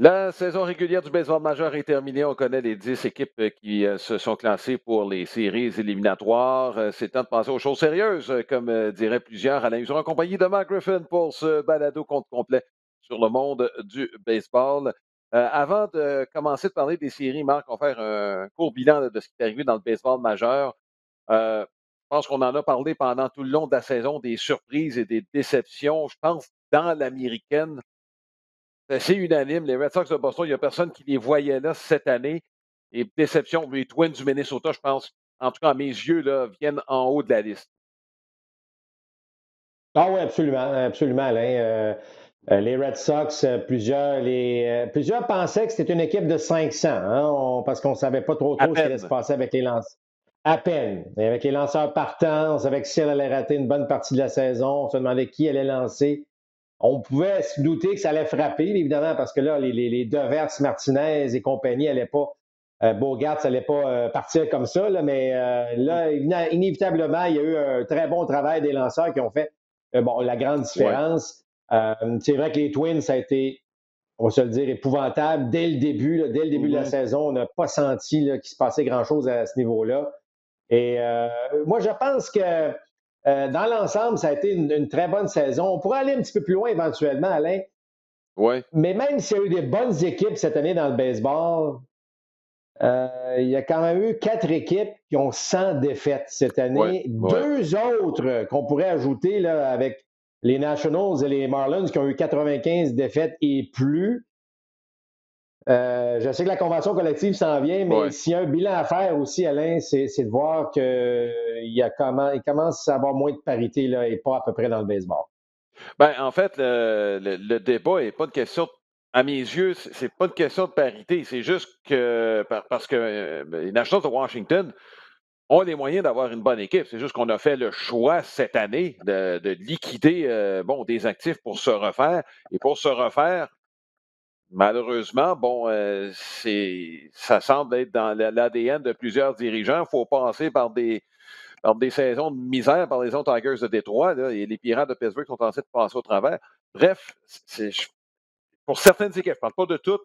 La saison régulière du baseball majeur est terminée. On connaît les 10 équipes qui se sont classées pour les séries éliminatoires. C'est temps de passer aux choses sérieuses, comme diraient plusieurs. Alain Useron, en compagnie de Mark Griffin pour ce balado compte complet sur le monde du baseball. Avant de commencer de parler des séries, Marc, on va faire un court bilan de ce qui est arrivé dans le baseball majeur. Je pense qu'on en a parlé pendant tout le long de la saison, des surprises et des déceptions. Je pense dans l'américaine, c'est assez unanime. Les Red Sox de Boston, il n'y a personne qui les voyait là cette année. Et déception, les Twins du Minnesota, je pense, en tout cas à mes yeux, là, viennent en haut de la liste. Ah oui, absolument, absolument, Alain. Les Red Sox, plusieurs pensaient que c'était une équipe de 500, hein, parce qu'on ne savait pas À trop ce qui allait se peine. passer avec les lanceurs. À peine. Et avec les lanceurs partants, on savait que si elle allait rater une bonne partie de la saison, on se demandait qui allait lancer. On pouvait se douter que ça allait frapper, évidemment, parce que là, les Devers, Martinez et compagnie n'allaient pas, Bogarts n'allait pas partir comme ça, là, mais Mhm. là, inévitablement, il y a eu un très bon travail des lanceurs qui ont fait la grande Ouais. différence. C'est vrai que les Twins, ça a été, on va se le dire, épouvantable dès le début. Dès le début de la Mhm. saison, on n'a pas senti qu'il se passait grand-chose à ce niveau-là. Et moi, je pense que dans l'ensemble, ça a été une très bonne saison. On pourrait aller un petit peu plus loin éventuellement, Alain, Ouais. mais même s'il y a eu des bonnes équipes cette année dans le baseball, il y a quand même eu 4 équipes qui ont 100 défaites cette Ouais. année. Ouais. Deux autres qu'on pourrait ajouter là, avec les Nationals et les Marlins qui ont eu 95 défaites et plus. Je sais que la convention collective s'en vient, mais Ouais. s'il y a un bilan à faire aussi, Alain, c'est de voir il commence à avoir moins de parité là, et pas à peu près dans le baseball. Ben, en fait, le débat n'est pas une question, à mes yeux, c'est pas une question de parité. C'est juste que, parce que les Nationals de Washington ont les moyens d'avoir une bonne équipe. C'est juste qu'on a fait le choix cette année de liquider bon, des actifs pour se refaire. Et pour se refaire, malheureusement, bon, ça semble être dans l'ADN de plusieurs dirigeants. Il faut passer par des saisons de misère par les autres Tigers de Détroit, là, et les Pirates de Pittsburgh sont en train de passer au travers. Bref, pour certaines équipes, je ne parle pas de toutes,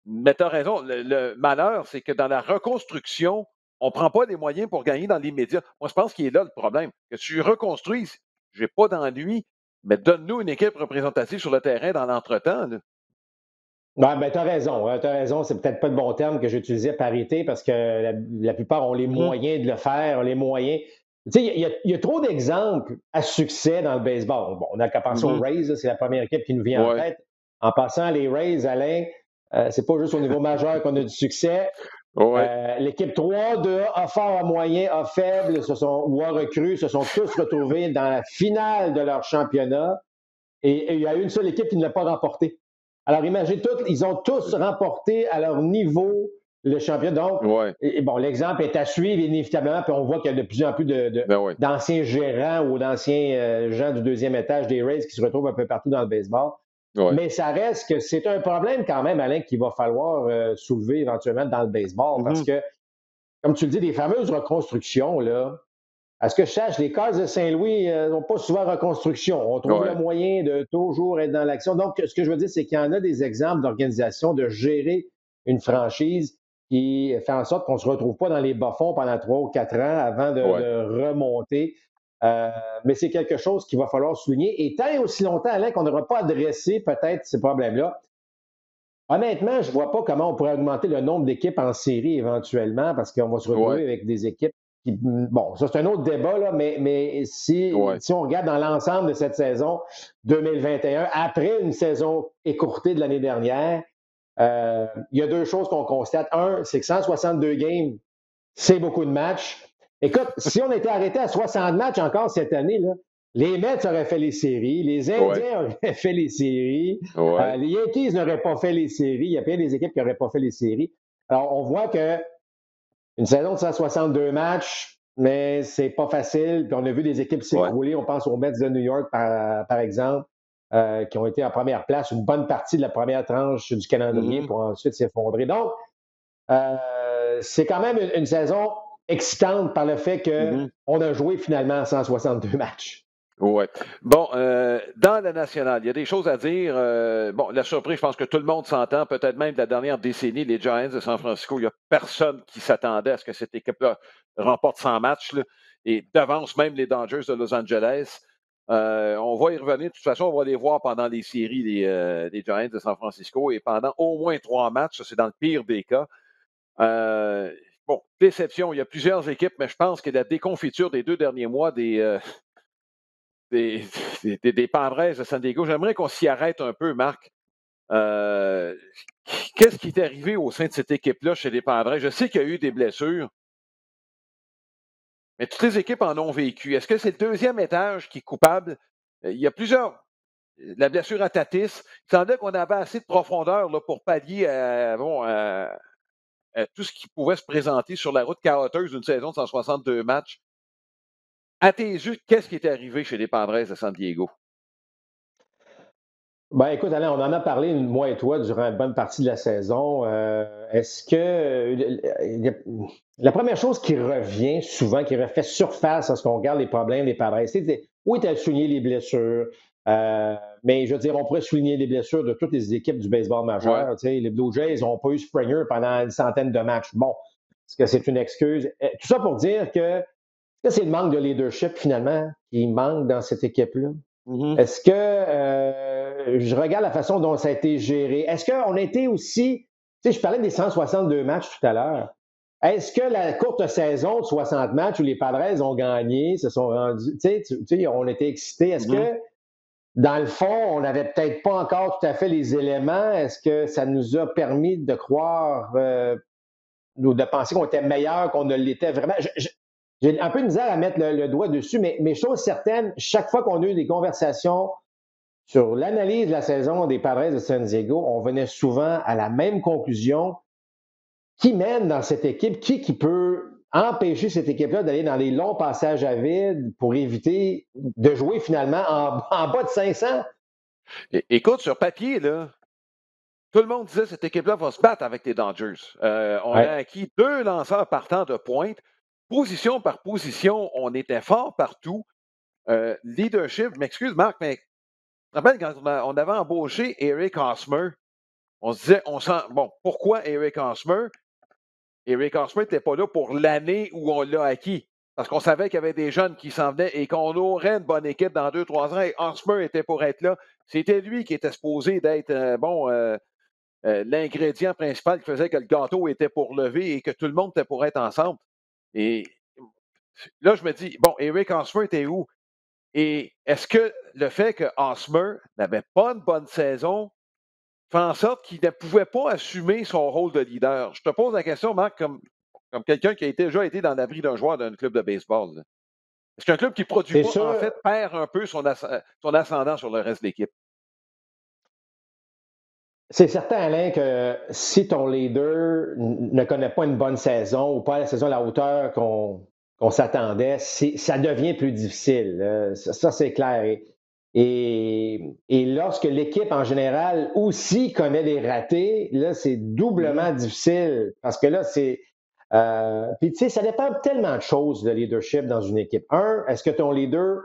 mais tu as raison. Le malheur, c'est que dans la reconstruction, on ne prend pas les moyens pour gagner dans l'immédiat. Moi, je pense qu'il est là le problème. Que tu reconstruises, je n'ai pas d'ennui, mais donne-nous une équipe représentative sur le terrain dans l'entretemps. Là. Ouais, ben, tu as raison. Tu as raison. C'est peut-être pas le bon terme que j'utilisais parité parce que la plupart ont les Mhm. moyens de le faire, ont les moyens. Tu sais, il y a trop d'exemples à succès dans le baseball. Bon, on n'a qu'à penser aux Mhm. Rays, là, c'est la première équipe qui nous vient en Ouais, tête. En passant, les Rays, Alain, c'est pas juste au niveau majeur qu'on a du succès. ouais, L'équipe 3 de A fort, A moyen, A faible ou A recru se sont tous retrouvés dans la finale de leur championnat. Et il y a une seule équipe qui ne l'a pas remporté. Alors, imaginez tous, ils ont tous remporté à leur niveau le championnat. Donc, ouais, bon, l'exemple est à suivre inévitablement, puis on voit qu'il y a de plus en plus ben ouais, d'anciens gérants ou d'anciens gens du deuxième étage des Rays qui se retrouvent un peu partout dans le baseball. ouais. Mais ça reste que c'est un problème quand même, Alain, qu'il va falloir soulever éventuellement dans le baseball parce Mhm. que, comme tu le dis, des fameuses reconstructions, là, à ce que je sache, les Cars de Saint-Louis n'ont pas souvent reconstruction. On trouve le Ouais. moyen de toujours être dans l'action. Donc, ce que je veux dire, c'est qu'il y en a des exemples d'organisation de gérer une franchise qui fait en sorte qu'on ne se retrouve pas dans les bas-fonds pendant 3 ou 4 ans avant Ouais. de remonter. Euh, mais c'est quelque chose qu'il va falloir souligner. Et tant et aussi longtemps, Alain, qu'on n'aura pas adressé peut-être ces problèmes-là, honnêtement, je ne vois pas comment on pourrait augmenter le nombre d'équipes en série éventuellement parce qu'on va se Ouais. retrouver avec des équipes qui. Bon, ça, c'est un autre débat, là, mais Ouais. si on regarde dans l'ensemble de cette saison 2021, après une saison écourtée de l'année dernière, il y a deux choses qu'on constate. Un, c'est que 162 games, c'est beaucoup de matchs. Écoute, si on était arrêté à 60 matchs encore cette année, là, les Mets auraient fait les séries, les Ouais. Indiens auraient fait les séries, Ouais. les Yankees n'auraient pas fait les séries. Il y a plein des équipes qui n'auraient pas fait les séries. Alors, on voit que une saison de 162 matchs, mais c'est pas facile. Puis on a vu des équipes Ouais. s'écrouler. On pense aux Mets de New York, par exemple, qui ont été en première place une bonne partie de la première tranche du calendrier Mhm. pour ensuite s'effondrer. Donc, c'est quand même une saison excitante par le fait Mhm. qu'on a joué finalement 162 matchs. Ouais. Bon, dans la nationale, il y a des choses à dire. Bon, la surprise, je pense que tout le monde s'entend, peut-être même de la dernière décennie, les Giants de San Francisco, il n'y a personne qui s'attendait à ce que cette équipe-là remporte 100 matchs là, et devance même les Dodgers de Los Angeles. On va y revenir. De toute façon, on va les voir pendant les séries des Giants de San Francisco et pendant au moins 3 matchs. Ça, c'est dans le pire des cas. Euh, bon, déception, il y a plusieurs équipes, mais je pense que la déconfiture des 2 derniers mois des, des Padres de San Diego. J'aimerais qu'on s'y arrête un peu, Marc. Euh, Qu'est-ce qui est arrivé au sein de cette équipe-là chez les Padres? Je sais qu'il y a eu des blessures, mais toutes les équipes en ont vécu. Est-ce que c'est le deuxième étage qui est coupable? Il y a plusieurs. La blessure à Tatis, il semblait qu'on avait assez de profondeur là, pour pallier à tout ce qui pouvait se présenter sur la route caroteuse d'une saison de 162 matchs. À tes yeux, qu'est-ce qui est arrivé chez les Padres de San Diego? Ben, écoute, Alain, on en a parlé, moi et toi, durant une bonne partie de la saison. Est-ce que la première chose qui revient souvent, qui refait surface lorsqu'on regarde les problèmes des Padres, c'est oui, tu as souligné les blessures, mais je veux dire, on pourrait souligner les blessures de toutes les équipes du baseball Ouais. majeur. Tu sais, les Blue Jays n'ont pas eu Springer pendant une centaine de matchs. Bon, est-ce que c'est une excuse? Tout ça pour dire que c'est le manque de leadership, finalement, qui manque dans cette équipe-là. Mhm. Est-ce que je regarde la façon dont ça a été géré? Est-ce qu'on a été aussi, tu sais, je parlais des 162 matchs tout à l'heure. Est-ce que la courte saison de 60 matchs où les Padres ont gagné, se sont rendus, tu sais, on était excités. Est-ce Mhm. que, dans le fond, on n'avait peut-être pas encore tout à fait les éléments? Est-ce que ça nous a permis de croire ou de penser qu'on était meilleur qu'on ne l'était vraiment? J'ai un peu de misère à mettre le doigt dessus, mais chose certaine, chaque fois qu'on a eu des conversations sur l'analyse de la saison des Padres de San Diego, on venait souvent à la même conclusion. Qui mène dans cette équipe? Qui peut empêcher cette équipe-là d'aller dans les longs passages à vide pour éviter de jouer finalement en bas de 500? Écoute, sur papier, là, tout le monde disait que cette équipe-là va se battre avec les Dodgers. On a Ouais. acquis 2 lanceurs partant de pointe. Position par position, on était fort partout. Leadership, m'excuse Marc, mais je me rappelle quand on avait embauché Eric Hosmer, on se disait, bon, pourquoi Eric Hosmer? Eric Hosmer n'était pas là pour l'année où on l'a acquis. Parce qu'on savait qu'il y avait des jeunes qui s'en venaient et qu'on aurait une bonne équipe dans 2, 3 ans. Et Hosmer était pour être là. C'était lui qui était supposé d'être l'ingrédient principal qui faisait que le gâteau était pour lever et que tout le monde était pour être ensemble. Et là, je me dis, bon, Eric Hosmer était où? Et est-ce que le fait que Hosmer n'avait pas une bonne saison fait en sorte qu'il ne pouvait pas assumer son rôle de leader? Je te pose la question, Marc, comme quelqu'un qui a déjà été dans l'abri d'un joueur d'un club de baseball. Là. Est-ce qu'un club qui ne produit C'est pas, en sûr, fait, perd un peu son ascendant sur le reste de l'équipe? c'est certain, Alain, que si ton leader ne connaît pas une bonne saison ou pas la saison à la hauteur qu'on s'attendait, ça devient plus difficile. Ça, c'est clair. Et lorsque l'équipe en général aussi connaît des ratés, là, c'est Mhm, doublement difficile parce que là, c'est. Puis, tu sais, ça dépend tellement de choses, le leadership dans une équipe. Un, est-ce que ton leader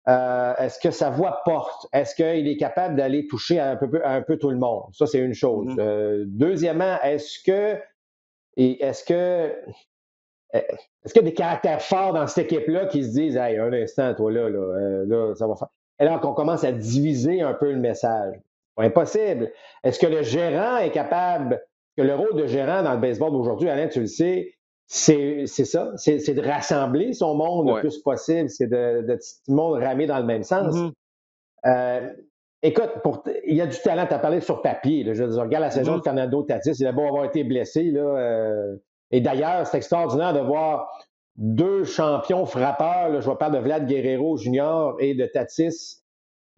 est-ce que sa voix porte? Est-ce qu'il est capable d'aller toucher un peu tout le monde? Ça, c'est une chose. mhm, Deuxièmement, est-ce que est-ce qu'il y a des caractères forts dans cette équipe-là qui se disent Hey, un instant, toi là, ça va faire. Alors qu'on commence à diviser un peu le message. Pas impossible. Est-ce que le gérant est capable, que le rôle de gérant dans le baseball d'aujourd'hui, Alain, tu le sais, c'est ça, c'est de rassembler son monde le ouais. plus possible, c'est de tout le monde ramer dans le même sens. Mhm, Euh, écoute, il y a du talent, tu as parlé sur papier. Là, je regarde la saison mhm, de Fernando Tatis, il a beau avoir été blessé. Là, et d'ailleurs, c'est extraordinaire de voir deux champions frappeurs. Là, je vais parler de Vlad Guerrero Jr. et de Tatis,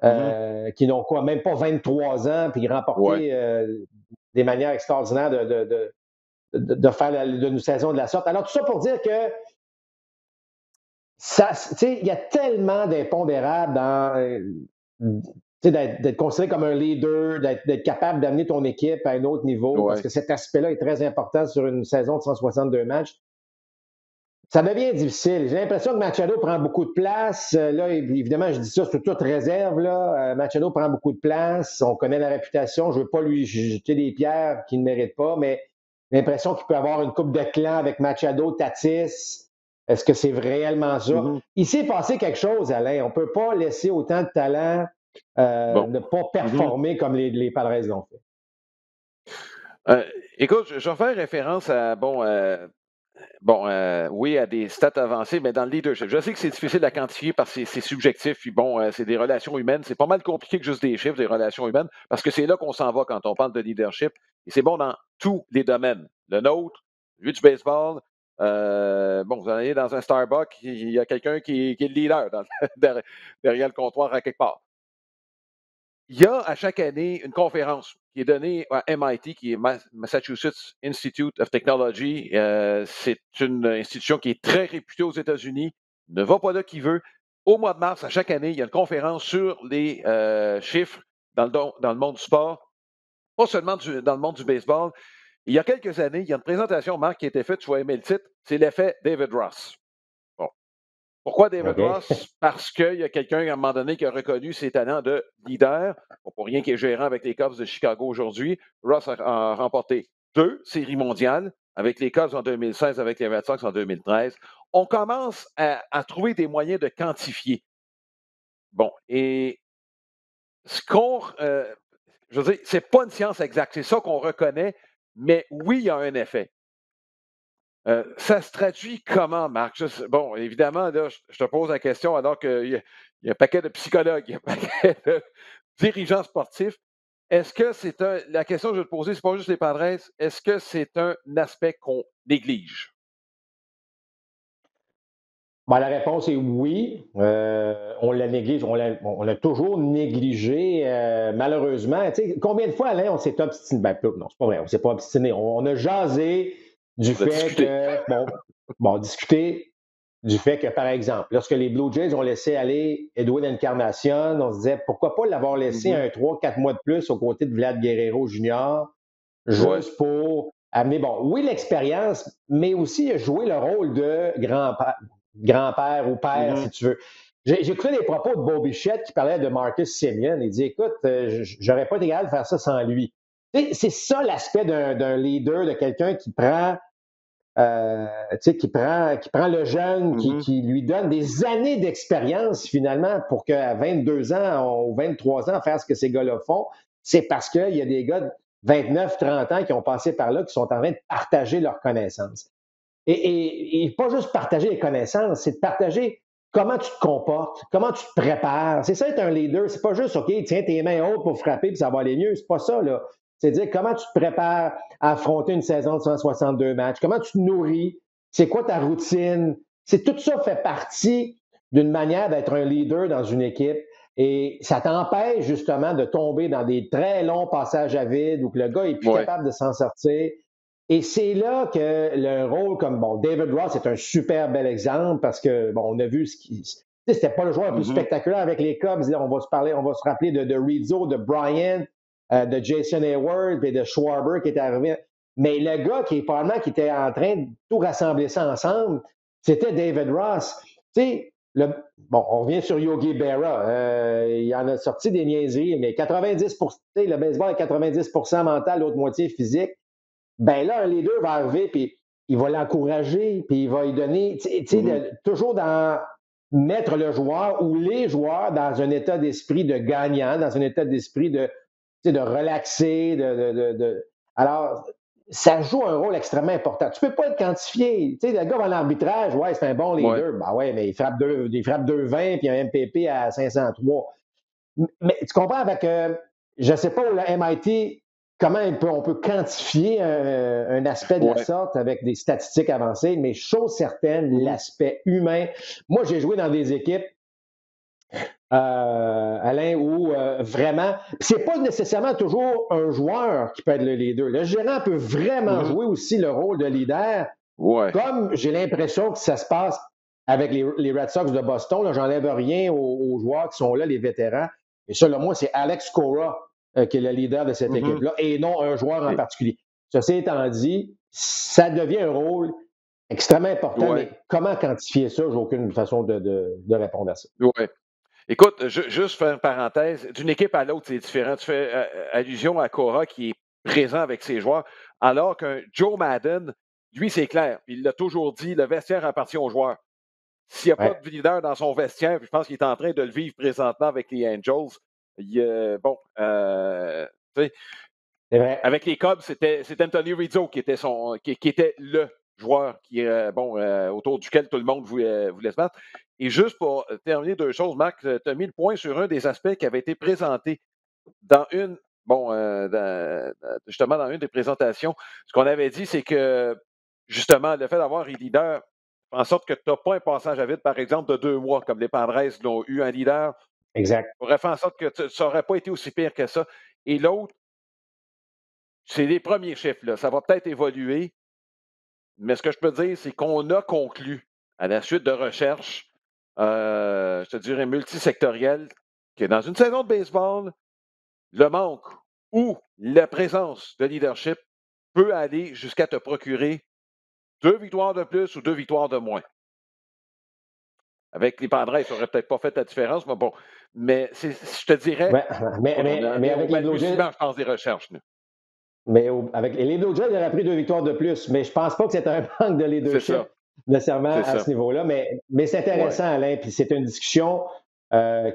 mhm, qui n'ont quoi, même pas 23 ans, puis ouais. remporter des manières extraordinaires de faire une saison de la sorte. Alors, tout ça pour dire que ça, il y a tellement d'impondérables dans d'être considéré comme un leader, d'être capable d'amener ton équipe à un autre niveau, parce Ouais. que cet aspect-là est très important sur une saison de 162 matchs. ça devient difficile. J'ai l'impression que Machado prend beaucoup de place. Là, évidemment, je dis ça sous toute réserve. Là. Machado prend beaucoup de place. On connaît la réputation. Je ne veux pas lui jeter des pierres qu'il ne mérite pas, mais j'ai l'impression qu'il peut avoir une coupe de clan avec Machado, Tatis. Est-ce que c'est réellement ça? Mhm. Il s'est passé quelque chose, Alain. On ne peut pas laisser autant de talent Bon. ne pas performer comme les Padres l'ont fait. Écoute, je vais faire référence à, oui, à des stats avancées, mais dans le leadership. Je sais que c'est difficile à quantifier parce que c'est subjectif, puis c'est des relations humaines. C'est pas mal compliqué que juste des chiffres, des relations humaines, parce que c'est là qu'on s'en va quand on parle de leadership. Et c'est bon dans tous les domaines. Le nôtre, lui du baseball. Vous allez dans un Starbucks, il y a quelqu'un qui est le leader derrière le comptoir à quelque part. Il y a à chaque année une conférence qui est donnée à MIT, qui est Massachusetts Institute of Technology. C'est une institution qui est très réputée aux États-Unis. Ne va pas là qui veut. Au mois de mars, à chaque année, il y a une conférence sur les chiffres dans le monde du sport, pas seulement dans le monde du baseball. Il y a quelques années, il y a une présentation, Marc, qui a été faite, tu vas aimer le titre, c'est l'effet David Ross. Bon. Pourquoi David Okay. Ross? Parce qu'il y a quelqu'un, à un moment donné, qui a reconnu ses talents de leader. Pas pour rien qu'il est gérant avec les Cubs de Chicago aujourd'hui. Ross a remporté 2 séries mondiales avec les Cubs en 2016, avec les Red Sox en 2013. On commence à trouver des moyens de quantifier. Bon, et ce qu'on... je veux dire, c'est pas une science exacte. C'est ça qu'on reconnaît, mais oui, il y a un effet. Ça se traduit comment, Marc? Bon, évidemment, là, je te pose la question alors qu'il y a un paquet de psychologues, il y a un paquet de dirigeants sportifs. Est-ce que c'est la question que je vais te poser, c'est pas juste les Padres, est-ce que c'est un aspect qu'on néglige? Ben, la réponse est oui. On la néglige, on l'a toujours négligé, malheureusement. Tu sais, combien de fois, Alain, on s'est obstiné? Ben, non, c'est pas vrai, on s'est pas obstiné. On a jasé du On a fait discuté. que, discuter du fait que, par exemple, lorsque les Blue Jays ont laissé aller Edwin Encarnacion, on se disait pourquoi pas l'avoir laissé Mhm. 3-4 mois de plus aux côtés de Vlad Guerrero Jr., Ouais. juste pour amener, oui, l'expérience, mais aussi jouer le rôle de grand-père ou père, Mhm. si tu veux. J'ai écouté les propos de Bobby Bichette qui parlait de Marcus Semien. Il dit, écoute, j'aurais pas été capable de faire ça sans lui. C'est ça l'aspect d'un leader, de quelqu'un qui prend, qui prend le jeune, Mhm. qui lui donne des années d'expérience finalement pour qu'à 22 ans ou 23 ans, faire ce que ces gars-là font. C'est parce qu'il y a des gars de 29, 30 ans qui ont passé par là, qui sont en train de partager leurs connaissances. Et pas juste partager les connaissances, c'est de partager comment tu te comportes, comment tu te prépares. C'est ça être un leader. C'est pas juste, OK, tiens tes mains hautes pour frapper puis ça va aller mieux. C'est pas ça, là. C'est dire comment tu te prépares à affronter une saison de 162 matchs, comment tu te nourris, c'est quoi ta routine. C'est tout ça fait partie d'une manière d'être un leader dans une équipe. Et ça t'empêche justement de tomber dans des très longs passages à vide où le gars est plus Ouais. capable de s'en sortir. Et c'est là que le rôle comme, David Ross est un super bel exemple parce que, on a vu ce qui. C'était pas le joueur le plus Mhm. spectaculaire avec les Cubs. On va se rappeler de Rizzo, de Bryant, de Jason Hayward et de Schwarber qui est arrivé. Mais le gars qui était en train de tout rassembler ça ensemble, c'était David Ross. Tu sais, on revient sur Yogi Berra. Il en a sorti des niaiseries, mais 90%, le baseball est 90% mental, l'autre moitié physique. Ben là, un leader va arriver, puis il va l'encourager, puis il va lui donner, Mhm. toujours dans mettre le joueur ou les joueurs dans un état d'esprit de gagnant, dans un état d'esprit de relaxer, Alors, ça joue un rôle extrêmement important. Tu peux pas le quantifier. Tu sais, le gars va à l'arbitrage, ouais, c'est un bon Ouais. leader. Ben ouais, mais il frappe 2,20 puis un MPP à 503. Mais tu comprends avec, je ne sais pas, le MIT, comment on peut quantifier un aspect de la Ouais. sorte avec des statistiques avancées, mais chose certaine, Mhm. l'aspect humain. Moi, j'ai joué dans des équipes, Alain, où vraiment, c'est pas nécessairement toujours un joueur qui peut être le leader. Le gérant peut vraiment Mhm. jouer aussi le rôle de leader, Ouais. comme j'ai l'impression que ça se passe avec les Red Sox de Boston. Là, j'enlève rien aux joueurs qui sont là, les vétérans. Et ça, là, moi, c'est Alex Cora qui est le leader de cette Mhm. équipe-là, et non un joueur en Et- particulier. Ceci étant dit, ça devient un rôle Extrêmement important, Ouais, mais comment quantifier ça? J'ai aucune façon de répondre à ça. ouais. Écoute, juste faire une parenthèse, d'une équipe à l'autre, c'est différent. Tu fais allusion à Cora qui est présent avec ses joueurs, alors qu'un Joe Madden, lui, c'est clair. Il l'a toujours dit, le vestiaire appartient aux joueurs. S'il n'y a pas Ouais, de leader dans son vestiaire, puis je pense qu'il est en train de le vivre présentement avec les Angels, bon, tu sais, c'est vrai. avec les Cubs, c'est Anthony Rizzo qui était le joueur autour duquel tout le monde voulait se battre. Et juste pour terminer deux choses, Marc, tu as mis le point sur un des aspects qui avait été présenté dans justement dans une des présentations. Ce qu'on avait dit, c'est que justement, le fait d'avoir un leader fait en sorte que tu n'as pas un passage à vide, par exemple, de 2 mois, comme les Padres l'ont eu un leader, Exact. aurait fait en sorte que ça n'aurait pas été aussi pire que ça. Et l'autre, c'est les premiers chiffres, là. Ça va peut-être évoluer, mais ce que je peux dire, c'est qu'on a conclu, à la suite de recherches, je te dirais multisectorielles, que dans une saison de baseball, le manque ou la présence de leadership peut aller jusqu'à te procurer 2 victoires de plus ou 2 victoires de moins. Avec les Padres, ça n'aurait peut-être pas fait la différence, mais bon. Mais je te dirais, Ouais, mais, écoute, on mais, en mais est au avec les Blue Jays, balbutiement, je pense, des recherches. Nous. avec les Blue Jays, il aurait pris 2 victoires de plus, mais je pense pas que c'est un manque de C'est leadership ça, nécessairement c'est à ça. ce niveau-là. Mais c'est Ouais, intéressant, Alain, puis c'est une discussion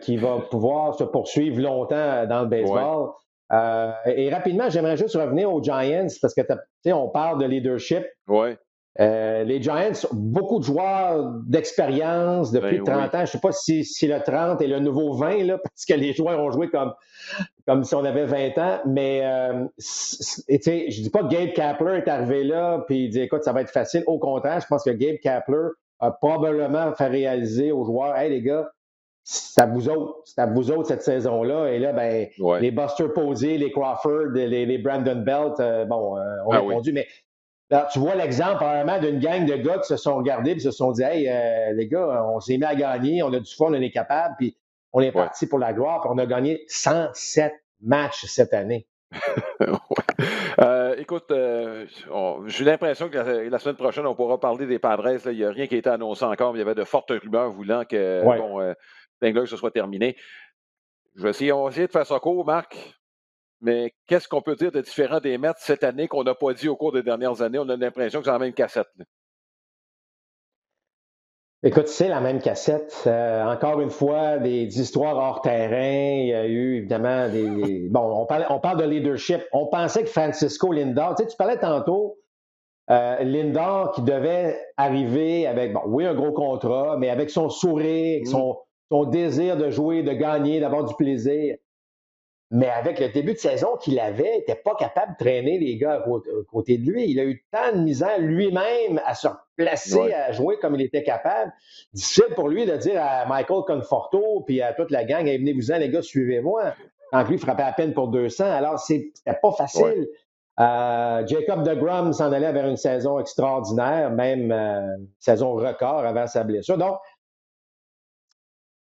qui va pouvoir se poursuivre longtemps dans le ouais, baseball. Et rapidement, j'aimerais juste revenir aux Giants parce que tu sais, on parle de leadership. ouais. Les Giants, beaucoup de joueurs d'expérience de plus Ben de oui, 30 ans. Je ne sais pas si le 30 est le nouveau 20, là, parce que les joueurs ont joué comme si on avait 20 ans. Mais tu sais, je dis pas que Gabe Kapler est arrivé là puis il dit écoute, ça va être facile. Au contraire, je pense que Gabe Kapler a probablement fait réaliser aux joueurs hey les gars, c'est à vous autres cette saison-là. Et là, ben, ouais. les Buster Posey, les Crawford, les Brandon Belt, ont Ah oui. répondu. Mais alors, tu vois l'exemple probablement d'une gang de gars qui se sont regardés et se sont dit hey, les gars, on s'est mis à gagner, on a du fun, on est capable, puis on est Ouais. parti pour la gloire, puis on a gagné 107 matchs cette année. Ouais. Écoute, j'ai l'impression que la semaine prochaine, on pourra parler des Padres. Là. Il n'y a rien qui a été annoncé encore, mais il y avait de fortes rumeurs voulant que, Ouais. Klingler, ce soit terminé. On va essayer de faire ça court, Marc. Mais qu'est-ce qu'on peut dire de différent des Mets cette année qu'on n'a pas dit au cours des dernières années? On a l'impression que c'est la même cassette. Là. Écoute, c'est la même cassette. Encore une fois, des histoires hors terrain. Il y a eu évidemment bon, on parle de leadership. On pensait que Francisco Lindor, tu sais, tu parlais tantôt, Lindor qui devait arriver avec, bon, oui, un gros contrat, mais avec son sourire, avec Mmh. son désir de jouer, de gagner, d'avoir du plaisir. Mais avec le début de saison qu'il avait, il n'était pas capable de traîner les gars à côté de lui. Il a eu tant de misère lui-même à se placer, Ouais, à jouer comme il était capable. Difficile pour lui de dire à Michael Conforto puis à toute la gang, hey, venez-vous-en, les gars, suivez-moi. Quand lui frappait à peine pour 200. Alors, c'était pas ouais, facile. Jacob deGrom s'en allait vers une saison extraordinaire, même saison record avant sa blessure. Donc,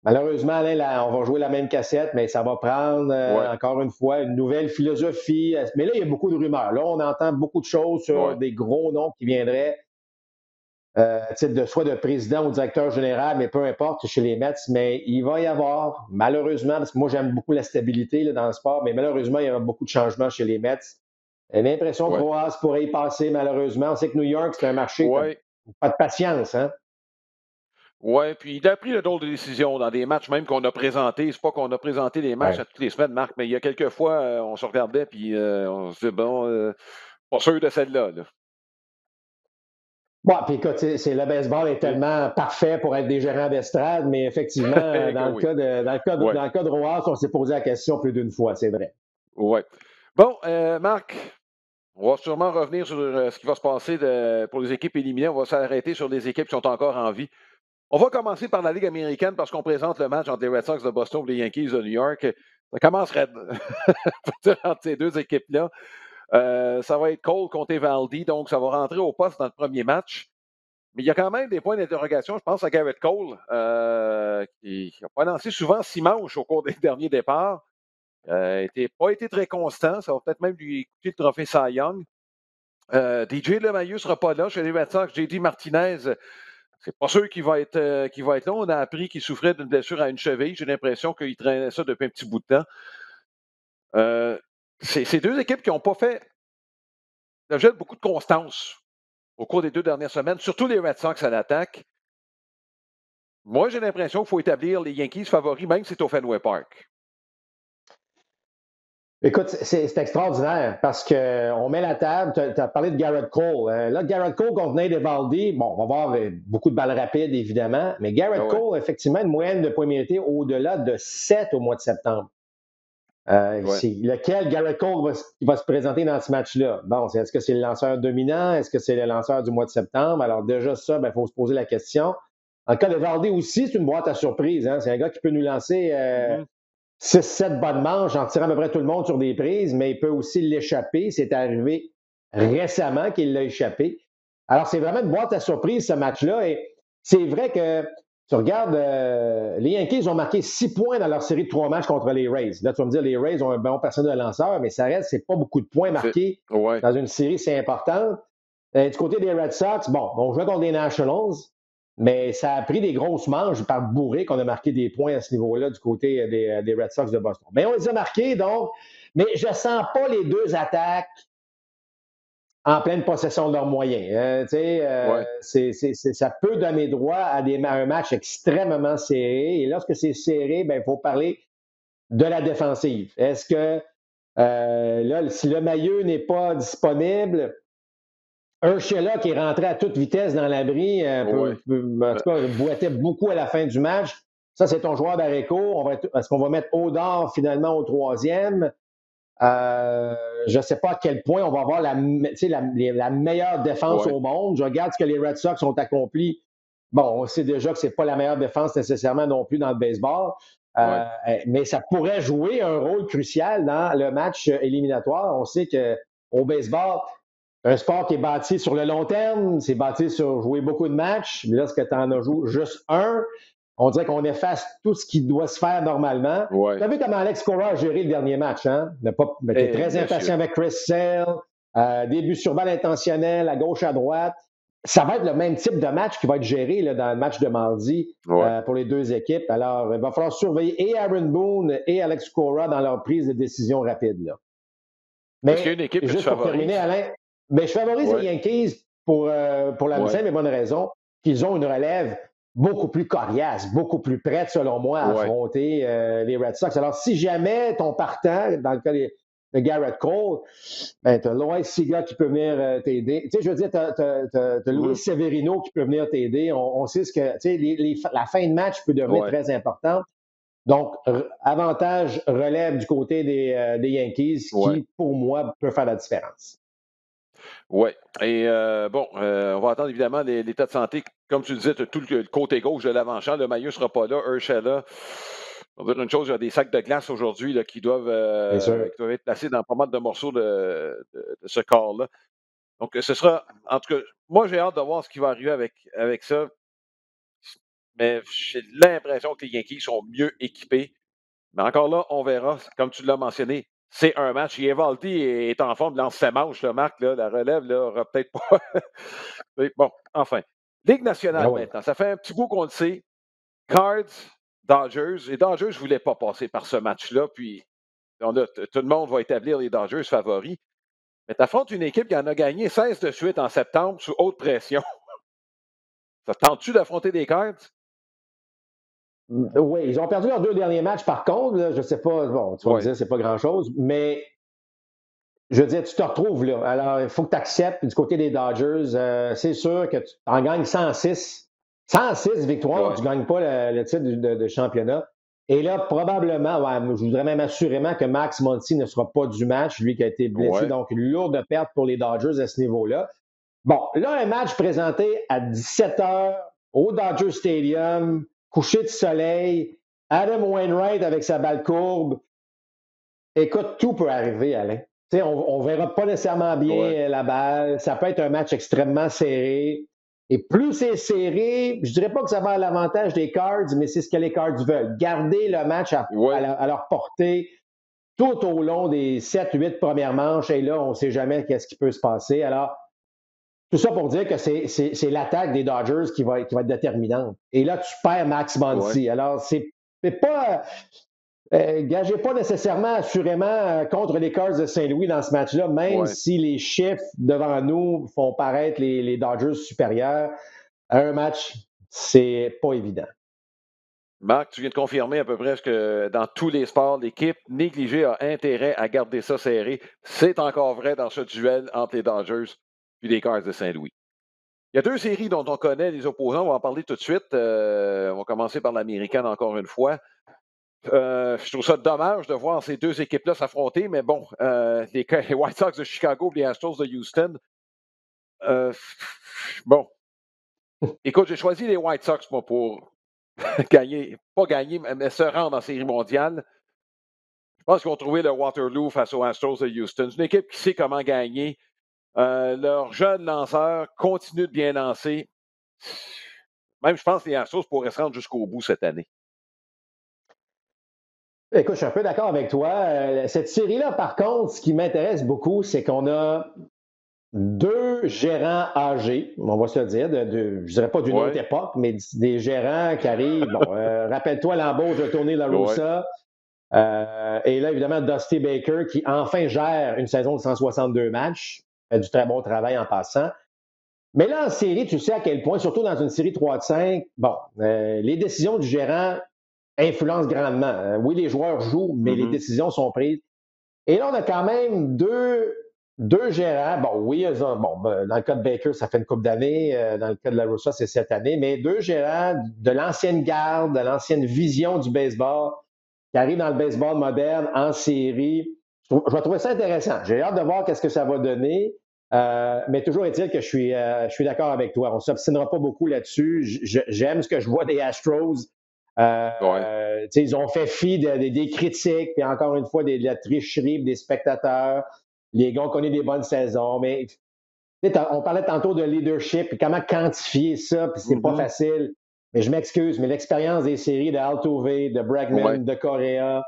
malheureusement, Alain, là, on va jouer la même cassette, mais ça va prendre, ouais, encore une fois, une nouvelle philosophie. Mais là, il y a beaucoup de rumeurs. Là, on entend beaucoup de choses sur ouais, des gros noms qui viendraient, soit de président ou directeur général, mais peu importe, chez les Mets. Mais il va y avoir, malheureusement, parce que moi, j'aime beaucoup la stabilité là, dans le sport, mais malheureusement, il y aura beaucoup de changements chez les Mets. J'ai l'impression que ouais. Rojas pourrait y passer, malheureusement. On sait que New York, c'est un marché, Ouais, pas de patience, hein? ouais. Puis il a pris le drôle de décision dans des matchs même qu'on a présentés. C'est pas qu'on a présenté les matchs Ouais. à toutes les semaines, Marc, mais il y a quelques fois, on se regardait puis on se dit, bon, pas sûr de celle-là. Là. Bon, puis écoute, le baseball est Tu sais? tellement parfait pour être des gérants d'estrade, mais effectivement, Que oui. Ouais, dans le cas de Roas, on s'est posé la question plus d'une fois, c'est vrai. ouais. Bon, Marc, on va sûrement revenir sur ce qui va se passer pour les équipes éliminées. On va s'arrêter sur les équipes qui sont encore en vie. On va commencer par la Ligue américaine parce qu'on présente le match entre les Red Sox de Boston et les Yankees de New York. Ça commence raide entre ces deux équipes-là. Ça va être Cole contre Evaldi, donc ça va rentrer au poste dans le premier match. Mais il y a quand même des points d'interrogation. Je pense à Garrett Cole, qui n'a pas lancé souvent 6 manches au cours des derniers départs. Pas été très constant. Ça va peut-être même lui coûter le trophée Cy Young. DJ LeMahieu ne sera pas là chez les Red Sox. JD Martinez, c'est pas sûr qu'il va être là. On a appris qu'il souffrait d'une blessure à une cheville. J'ai l'impression qu'il traînait ça depuis un petit bout de temps. C'est deux équipes qui n'ont pas fait l'objet de beaucoup de constance au cours des 2 dernières semaines, surtout les Red Sox à l'attaque. Moi, j'ai l'impression qu'il faut établir les Yankees favoris, même si c'est au Fenway Park. Écoute, c'est extraordinaire parce qu'on met la table. Tu as parlé de Garrett Cole. Là, Garrett Cole contre Nate Eovaldi, bon, on va voir beaucoup de balles rapides, évidemment, mais Garrett Cole, effectivement, une moyenne de points mérités au-delà de 7 au mois de septembre. C'est lequel Garrett Cole va se présenter dans ce match-là? Bon, est-ce que c'est le lanceur dominant? Est-ce que c'est le lanceur du mois de septembre? Alors déjà, ça, il faut se poser la question. En le cas de Eovaldi aussi, c'est une boîte à surprise. Hein? C'est un gars qui peut nous lancer 6-7 bonnes manches en tirant à peu près tout le monde sur des prises, mais il peut aussi l'échapper. C'est arrivé récemment qu'il l'a échappé. Alors, c'est vraiment une boîte à surprise, ce match-là. Et c'est vrai que tu regardes, les Yankees ont marqué 6 points dans leur série de 3 matchs contre les Rays. Là, tu vas me dire, les Rays ont un bon personnel de lanceur, mais ça reste, c'est pas beaucoup de points marqués dans une série, c'est important. Du côté des Red Sox, bon, on jouait contre les Nationals, mais ça a pris des grosses manches par bourré qu'on a marqué des points à ce niveau-là du côté des Red Sox de Boston. Mais on les a marqués, donc, mais je ne sens pas les deux attaques en pleine possession de leurs moyens. Ça peut donner droit à un match extrêmement serré. Et lorsque c'est serré, il faut parler de la défensive. Est-ce que là, si LeMahieu n'est pas disponible, Urshela qui est rentré à toute vitesse dans l'abri, en tout cas, boitait beaucoup à la fin du match. Ça, c'est ton joueur d'arrêt-court. Est-ce qu'on va mettre Odor finalement au troisième? Je ne sais pas à quel point on va avoir la meilleure défense au monde. Je regarde ce que les Red Sox ont accompli. Bon, on sait déjà que ce n'est pas la meilleure défense nécessairement non plus dans le baseball, mais ça pourrait jouer un rôle crucial dans le match éliminatoire. On sait qu'au baseball, un sport qui est bâti sur le long terme, c'est bâti sur jouer beaucoup de matchs. Mais lorsque tu en as joué juste un, on dirait qu'on efface tout ce qui doit se faire normalement. Tu as vu comment Alex Cora a géré le dernier match, hein? Tu es très impatient avec Chris Sale, début sur balle intentionnel, à gauche, à droite. Ça va être le même type de match qui va être géré là, dans le match de mardi pour les deux équipes. Alors, il va falloir surveiller et Aaron Boone et Alex Cora dans leur prise de décision rapide. Là. Mais est-ce qu'il y a une équipe juste pour terminer, Alain, je favorise les Yankees pour la simple et bonne raison qu'ils ont une relève beaucoup plus coriace, beaucoup plus prête, selon moi, à affronter les Red Sox. Alors, si jamais ton partant, dans le cas de Garrett Cole, tu as Loïs Siga qui peut venir t'aider. Tu sais, je veux dire, tu as Luis Severino qui peut venir t'aider. On sait ce que, tu sais, la fin de match peut devenir très importante. Donc, avantage relève du côté des Yankees qui, pour moi, peut faire la différence. Oui. Et on va attendre évidemment l'état de santé. Comme tu disais, tu as tout le côté gauche de l'avant-champ. LeMahieu ne sera pas là. Urshela. On va dire une chose, il y a des sacs de glace aujourd'hui là, qui doivent être placés dans pas mal de morceaux de ce corps-là. Donc, ce sera. En tout cas, moi, j'ai hâte de voir ce qui va arriver avec ça. Mais j'ai l'impression que les Yankees sont mieux équipés. Mais encore là, on verra. Comme tu l'as mentionné, c'est un match. Eovaldi est en forme, lance ses manches, le Marc, là, la relève, là, aura peut-être pas. Bon, enfin. Ligue nationale maintenant. Ça fait un petit bout qu'on le sait. Cards, Dodgers. Les Dodgers ne voulaient pas passer par ce match-là. Puis, tout le monde va établir les Dodgers favoris. Mais tu affrontes une équipe qui en a gagné 16 de suite en septembre sous haute pression. Ça tente-tu d'affronter des Cards? Oui, ils ont perdu leurs 2 derniers matchs, par contre. Là, je ne sais pas, bon, tu vas me dire, c'est pas grand-chose, mais je veux dire, tu te retrouves là. Alors, il faut que tu acceptes du côté des Dodgers. C'est sûr que tu en gagnes 106. 106 victoires, tu ne gagnes pas le titre de championnat. Et là, probablement, je voudrais même assurément que Max Monty ne sera pas du match, lui qui a été blessé. Donc, une lourde perte pour les Dodgers à ce niveau-là. Bon, là, un match présenté à 17h au Dodger Stadium, coucher de soleil, Adam Wainwright avec sa balle courbe. Écoute, tout peut arriver, Alain. On ne verra pas nécessairement bien la balle. Ça peut être un match extrêmement serré. Et plus c'est serré, je ne dirais pas que ça va à l'avantage des Cards, mais c'est ce que les Cards veulent. Garder le match à leur portée. tout au long des 7-8 premières manches. Et là, on ne sait jamais qu'est-ce qui peut se passer. Alors, tout ça pour dire que c'est l'attaque des Dodgers qui va être déterminante. Et là, tu perds Max Ouais, Muncy. Alors, c'est pas. Gagez pas nécessairement, assurément, contre les Cards de Saint-Louis dans ce match-là, même ouais. si les chiffres devant nous font paraître les Dodgers supérieurs. À un match, c'est pas évident. Marc, tu viens de confirmer à peu près ce que dans tous les sports, l'équipe négligée a intérêt à garder ça serré. C'est encore vrai dans ce duel entre les Dodgers et les Cards de Saint-Louis. Il y a deux séries dont on connaît les opposants. On va en parler tout de suite. On va commencer par l'américaine encore une fois. Je trouve ça dommage de voir ces deux équipes-là s'affronter, mais bon, les White Sox de Chicago et les Astros de Houston, euh, bon, écoute, j'ai choisi les White Sox, moi, pour gagner, pas gagner, mais se rendre en série mondiale. Je pense qu'ils vont trouver le Waterloo face aux Astros de Houston. C'est une équipe qui sait comment gagner. Leurs jeunes lanceurs continuent de bien lancer. Même, je pense que les Astros pourraient se rendre jusqu'au bout cette année. Écoute, je suis un peu d'accord avec toi. Cette série-là, par contre, ce qui m'intéresse beaucoup, c'est qu'on a deux gérants âgés, on va se le dire, je dirais pas d'une autre Oui, époque, mais des gérants qui arrivent. Bon, rappelle-toi l'embauche de Tony La oui, Russa. Et là, évidemment, Dusty Baker qui enfin gère une saison de 162 matchs. Fait du très bon travail en passant. Mais là, en série, tu sais à quel point, surtout dans une série 3 de 5, bon, les décisions du gérant influencent grandement. Oui, les joueurs jouent, mais les mhm, décisions sont prises. Et là, on a quand même deux gérants. Bon, oui, dans le cas de Baker, ça fait une couple d'années. Dans le cas de La Russa, c'est cette année. Mais deux gérants de l'ancienne garde, de l'ancienne vision du baseball qui arrivent dans le baseball moderne en série. Je vais trouver ça intéressant. J'ai hâte de voir qu'est-ce que ça va donner. Mais toujours est-il que je suis d'accord avec toi. On ne s'obstinera pas beaucoup là-dessus. J'aime ce que je vois des Astros. ouais, Ils ont fait fi des critiques, puis encore une fois, de la tricherie des spectateurs. Les gars ont connu des bonnes saisons, mais on parlait tantôt de leadership, puis comment quantifier ça, puis c'est pas mhm, facile. Mais je m'excuse, mais l'expérience des séries de Altuve, de ouais, Bregman, de Correa,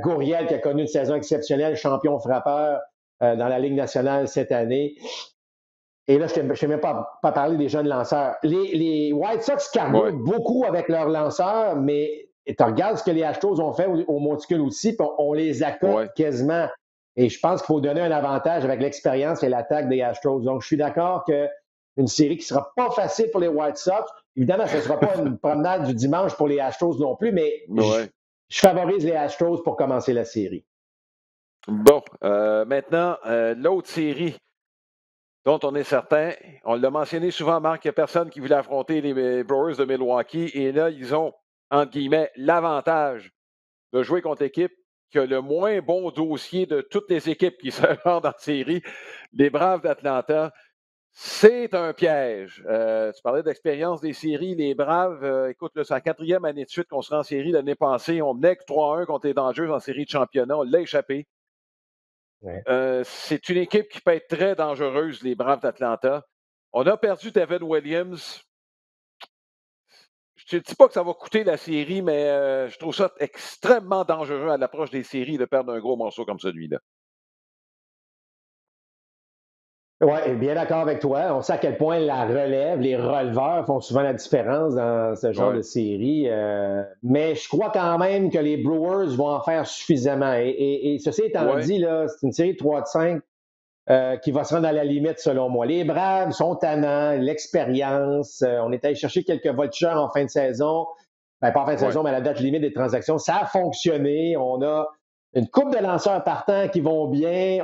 Gurriel qui a connu une saison exceptionnelle, champion frappeur dans la Ligue nationale cette année. Et là, je ne t'ai même pas parlé des jeunes lanceurs. Les White Sox ouais, carburent beaucoup avec leurs lanceurs, mais tu regardes ce que les Astros ont fait au Monticule aussi, puis on les accote ouais. quasiment. Et je pense qu'il faut donner un avantage avec l'expérience et l'attaque des Astros. Donc, je suis d'accord qu'une série qui ne sera pas facile pour les White Sox. Évidemment, ce ne sera pas une promenade du dimanche pour les Astros non plus, mais Ouais. je favorise les Astros pour commencer la série. Bon, maintenant, l'autre série dont on est certain, on l'a mentionné souvent, Marc, il n'y a personne qui voulait affronter les Brewers de Milwaukee. Et là, ils ont, entre guillemets, l'avantage de jouer contre l'équipe qui a le moins bon dossier de toutes les équipes qui se rendent en série, les Braves d'Atlanta. C'est un piège. Tu parlais d'expérience des séries. Les Braves, écoute, c'est la quatrième année de suite qu'on se rend en série. L'année passée, on menait que 3-1 contre les Dodgers en série de championnat. On l'a échappé. Ouais. C'est une équipe qui peut être très dangereuse, les Braves d'Atlanta. On a perdu Devin Williams. Je ne dis pas que ça va coûter la série, mais je trouve ça extrêmement dangereux à l'approche des séries de perdre un gros morceau comme celui-là. Oui, bien d'accord avec toi. On sait à quel point la relève, les releveurs font souvent la différence dans ce genre Ouais, de série. Mais je crois quand même que les Brewers vont en faire suffisamment. Et ceci étant ouais, dit, là, c'est une série de 3 de 5 qui va se rendre à la limite selon moi. Les Braves sont tannants, l'expérience. On est allé chercher quelques voltigeurs en fin de saison. Ben, pas en fin de ouais. saison, mais à la date limite des transactions. Ça a fonctionné. On a une coupe de lanceurs partants qui vont bien.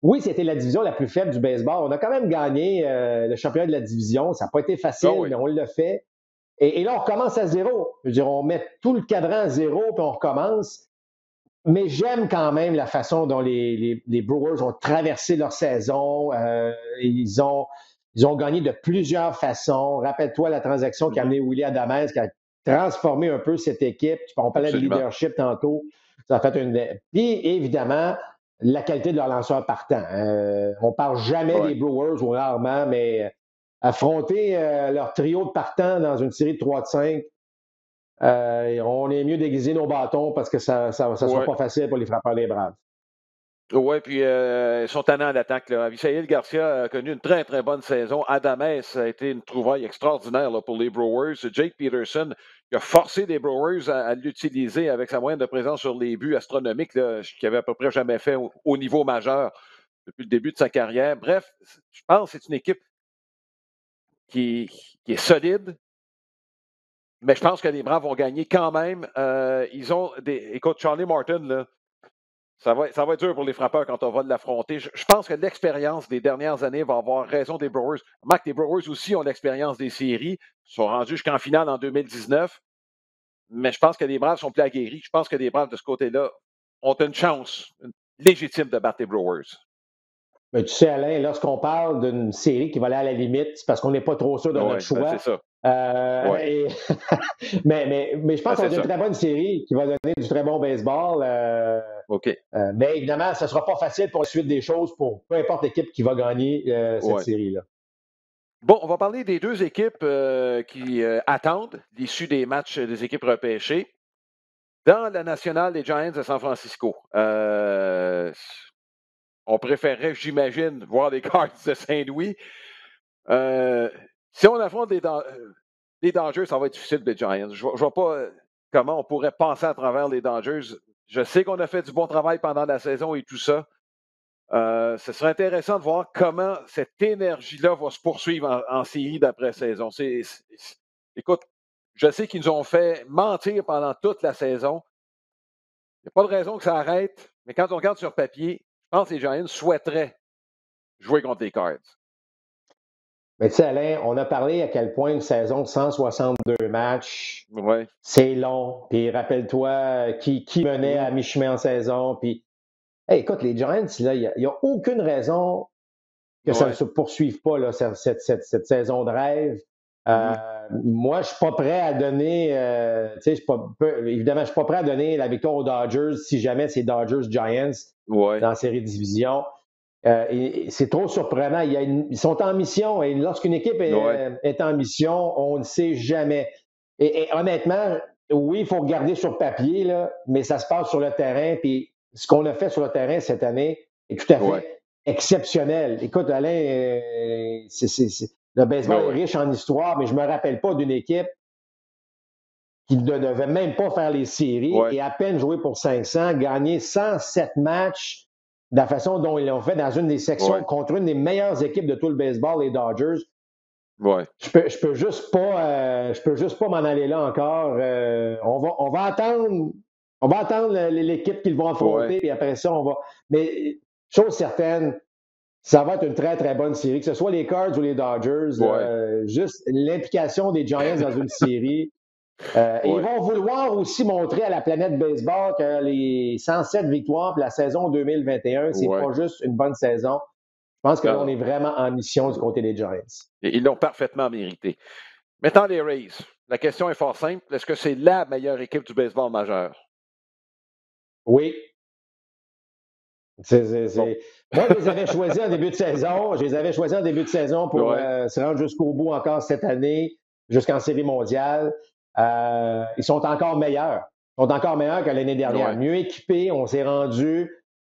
Oui, c'était la division la plus faible du baseball. On a quand même gagné le championnat de la division. Ça n'a pas été Ah facile, oui. mais on l'a fait. Et là, on recommence à zéro. Je veux dire, on met tout le cadran à zéro, puis on recommence. Mais j'aime quand même la façon dont les Brewers ont traversé leur saison. Ils ont gagné de plusieurs façons. Rappelle-toi la transaction qui a Mhm, amené Willie Adamez, qui a transformé un peu cette équipe. On parlait de absolument. leadership tantôt. Ça a fait une. Puis, évidemment, la qualité de leur lanceur partant. On ne parle jamais des Ouais. Brewers, ou rarement, mais affronter leur trio de partants dans une série de 3 de 5, on est mieux d'aiguiser nos bâtons parce que ça sera Ouais. pas facile pour les frappeurs des Braves. Oui, puis ils sont tannants à l'attaque. Avisaïl Garcia a connu une très, très bonne saison. Adames a été une trouvaille extraordinaire là, pour les Brewers. Jake Peterson qui a forcé les Brewers à l'utiliser avec sa moyenne de présence sur les buts astronomiques qu'il avait à peu près jamais fait au niveau majeur depuis le début de sa carrière. Bref, je pense que c'est une équipe qui, qui est solide, mais je pense que les Braves vont gagner quand même. Ils ont des. Écoute, Charlie Martin, là, ça va être dur pour les frappeurs quand on va l'affronter. Je pense que l'expérience des dernières années va avoir raison des Brewers. Remarque, les Brewers aussi ont l'expérience des séries. Ils sont rendus jusqu'en finale en 2019. Mais je pense que les Braves sont plus aguerris. Je pense que les Braves, de ce côté-là, ont une chance légitime de battre les Brewers. Mais tu sais, Alain, lorsqu'on parle d'une série qui va aller à la limite, c'est parce qu'on n'est pas trop sûr de notre Oui, ben c'est choix. ça. Ouais, Mais je pense ben que ça va c'est être une ça. très bonne série qui va donner du très bon baseball. OK. Mais évidemment, ce ne sera pas facile pour la suite des choses pour peu importe l'équipe qui va gagner cette Ouais. série-là. Bon, on va parler des deux équipes qui attendent l'issue des matchs des équipes repêchées. Dans la nationale des Giants de San Francisco, on préférerait, j'imagine, voir les Cards de Saint-Louis. Si on affronte les Dodgers, ça va être difficile des Giants. Je ne vois pas comment on pourrait passer à travers les Dodgers. Je sais qu'on a fait du bon travail pendant la saison et tout ça. Ce serait intéressant de voir comment cette énergie-là va se poursuivre en série d'après-saison. Écoute, je sais qu'ils nous ont fait mentir pendant toute la saison. Il n'y a pas de raison que ça arrête, mais quand on regarde sur papier, je pense que les Giants souhaiteraient jouer contre les Cards. Mais tu sais, Alain, on a parlé à quel point une saison de 162 matchs, Ouais. c'est long. Puis rappelle-toi qui menait à mi-chemin en saison. Puis, hey, écoute, les Giants, là, il n'y a aucune raison que ça ne Ouais. se poursuive pas, là, cette saison de rêve. Mhm. Moi, je ne suis pas prêt à donner, évidemment, je ne suis pas prêt à donner la victoire aux Dodgers si jamais c'est Dodgers-Giants Ouais. dans la série de division. Et c'est trop surprenant. Ils sont en mission et lorsqu'une équipe Ouais. est en mission, on ne sait jamais. Et honnêtement, oui, il faut regarder sur papier, là, mais ça se passe sur le terrain. Puis ce qu'on a fait sur le terrain cette année est tout à Ouais. fait exceptionnel. Écoute, Alain, le baseball est Ouais. riche en histoire, mais je ne me rappelle pas d'une équipe qui ne devait même pas faire les séries Ouais. et à peine jouer pour 500, gagner 107 matchs de la façon dont ils l'ont fait dans une des sections Ouais. contre une des meilleures équipes de tout le baseball, les Dodgers. Ouais. Je peux juste pas m'en aller là encore. On va attendre l'équipe qu'ils vont Ouais. affronter, et après ça, on va. Mais chose certaine, ça va être une très, très bonne série, que ce soit les Cards ou les Dodgers. Ouais. Juste l'implication des Giants dans une série. Et ils Ouais. vont vouloir aussi montrer à la planète baseball que les 107 victoires pour la saison 2021, c'est Ouais. pas juste une bonne saison. Je pense que là, Non, on est non. vraiment en mission du côté des Giants. Ils l'ont parfaitement mérité. Maintenant, les Rays. La question est fort simple. Est-ce que c'est la meilleure équipe du baseball majeur? Oui. Bon. Moi, je les avais choisis en début de saison. Je les avais choisis en début de saison pour Ouais. se rendre jusqu'au bout encore cette année, jusqu'en Série mondiale. Ils sont encore meilleurs. Ils sont encore meilleurs que l'année dernière. Ouais. Mieux équipés, on s'est rendu.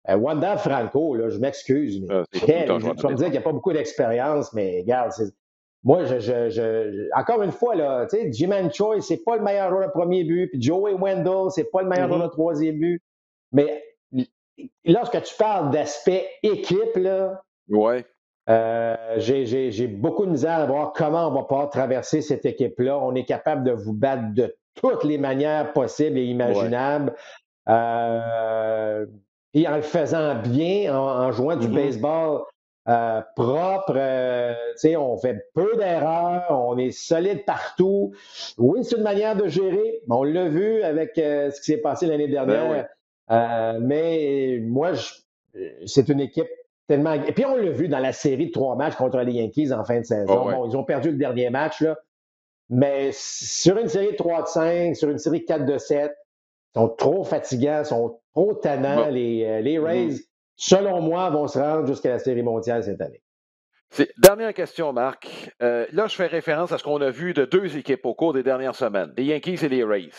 Wanda Franco, là, je m'excuse, mais C'est fou, ton tu joueur de vas me dire qu'il baseball. n'y a pas beaucoup d'expérience, mais regarde, moi, encore une fois, là, tu sais, Ji-Man Choi, c'est pas le meilleur joueur de premier but, puis Joey Wendell, c'est pas le meilleur joueur Mhm. de troisième but. Mais lorsque tu parles d'aspect équipe, là, Ouais. j'ai beaucoup de misère à voir comment on va pouvoir traverser cette équipe-là. On est capable de vous battre de toutes les manières possibles et Ouais. imaginables. Euh, et en le faisant bien, en jouant du Mhm. baseball propre, on fait peu d'erreurs, on est solide partout. Oui, c'est une manière de gérer. On l'a vu avec ce qui s'est passé l'année Ben oui. dernière. Mais moi, c'est une équipe tellement. Et puis, on l'a vu dans la série de 3 matchs contre les Yankees en fin de Ah saison. ouais. Bon, ils ont perdu le dernier match, là. Mais sur une série de 3 de 5, sur une série de 4 de 7, ils sont trop fatigants, ils sont trop tannants. Bon. Les Mhm. Rays, selon moi, vont se rendre jusqu'à la série mondiale cette année. Dernière question, Marc. Là, je fais référence à ce qu'on a vu de deux équipes au cours des dernières semaines, les Yankees et les Rays.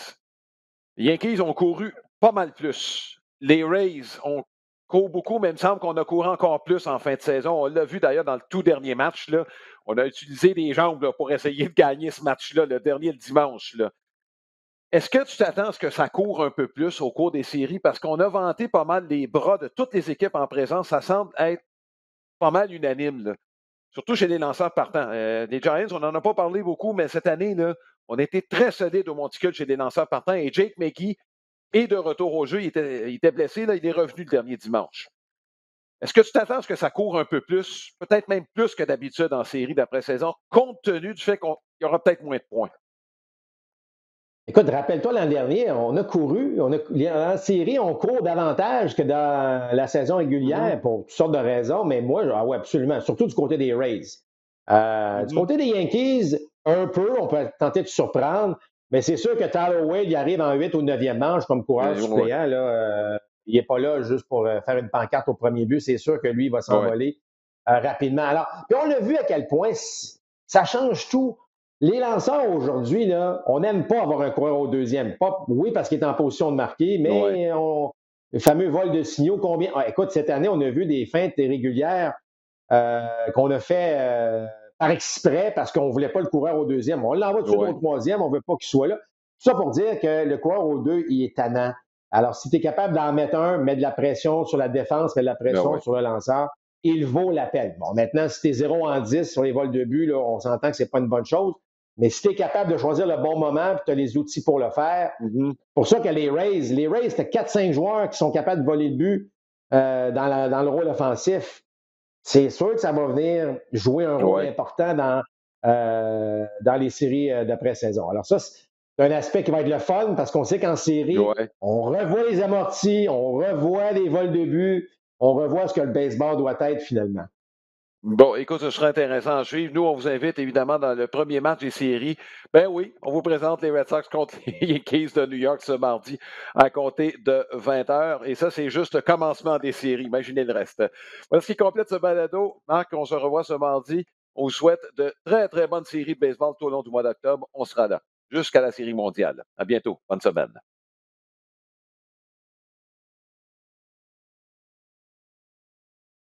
Les Yankees ont couru pas mal plus. Les Rays ont couru beaucoup, mais il me semble qu'on a couru encore plus en fin de saison. On l'a vu d'ailleurs dans le tout dernier match. Là. On a utilisé des jambes là, pour essayer de gagner ce match-là, le dernier le dimanche. Là. Est-ce que tu t'attends à ce que ça court un peu plus au cours des séries? Parce qu'on a vanté pas mal les bras de toutes les équipes en présence. Ça semble être pas mal unanime. Là. Surtout chez les lanceurs partants. Les Giants, on n'en a pas parlé beaucoup, mais cette année, là, on a été très solide au monticule chez les lanceurs partants. Et Jake McGee est de retour au jeu. Il était blessé, là, il est revenu le dernier dimanche. Est-ce que tu t'attends à ce que ça court un peu plus, peut-être même plus que d'habitude en série d'après-saison, compte tenu du fait qu'il y aura peut-être moins de points? Écoute, rappelle-toi l'an dernier, on a couru, en série, on court davantage que dans la saison régulière pour toutes sortes de raisons, mais moi, ah ouais, absolument, surtout du côté des Rays. Du côté des Yankees, un peu, on peut tenter de surprendre, mais c'est sûr que Tyler Wade, il arrive en 8 ou 9e manche comme coureur suppléant. Là, il n'est pas là juste pour faire une pancarte au premier but. C'est sûr que lui, il va s'envoler rapidement. Alors, puis on a vu à quel point ça change tout. Les lanceurs aujourd'hui, là, on n'aime pas avoir un coureur au deuxième. Oui, parce qu'il est en position de marquer, mais le fameux vol de signaux, combien. Ah, écoute, cette année, on a vu des feintes irrégulières qu'on a fait par exprès parce qu'on ne voulait pas le coureur au deuxième. On l'envoie tout de suite au troisième, on ne veut pas qu'il soit là. Tout ça pour dire que le coureur au deux, il est tannant. Alors, si tu es capable d'en mettre un, mets de la pression sur la défense, mets de la pression sur le lanceur, il vaut la peine. Bon, maintenant, si tu es 0 en 10 sur les vols de but, là, on s'entend que ce n'est pas une bonne chose. Mais si tu es capable de choisir le bon moment et tu as les outils pour le faire, pour ça que les Rays, c'était 4-5 joueurs qui sont capables de voler le but dans le rôle offensif. C'est sûr que ça va venir jouer un rôle important dans les séries d'après-saison. Alors ça, c'est un aspect qui va être le fun parce qu'on sait qu'en série, on revoit les amortis, on revoit les vols de but, on revoit ce que le baseball doit être finalement. Bon, écoute, ce sera intéressant à suivre. Nous, on vous invite évidemment dans le premier match des séries. Ben oui, on vous présente les Red Sox contre les Yankees de New York ce mardi à compter de 20h. Et ça, c'est juste le commencement des séries. Imaginez le reste. Voilà ce qui complète ce balado. Marc, on se revoit ce mardi. On vous souhaite de très, très bonnes séries de baseball tout au long du mois d'octobre. On sera là jusqu'à la série mondiale. À bientôt. Bonne semaine.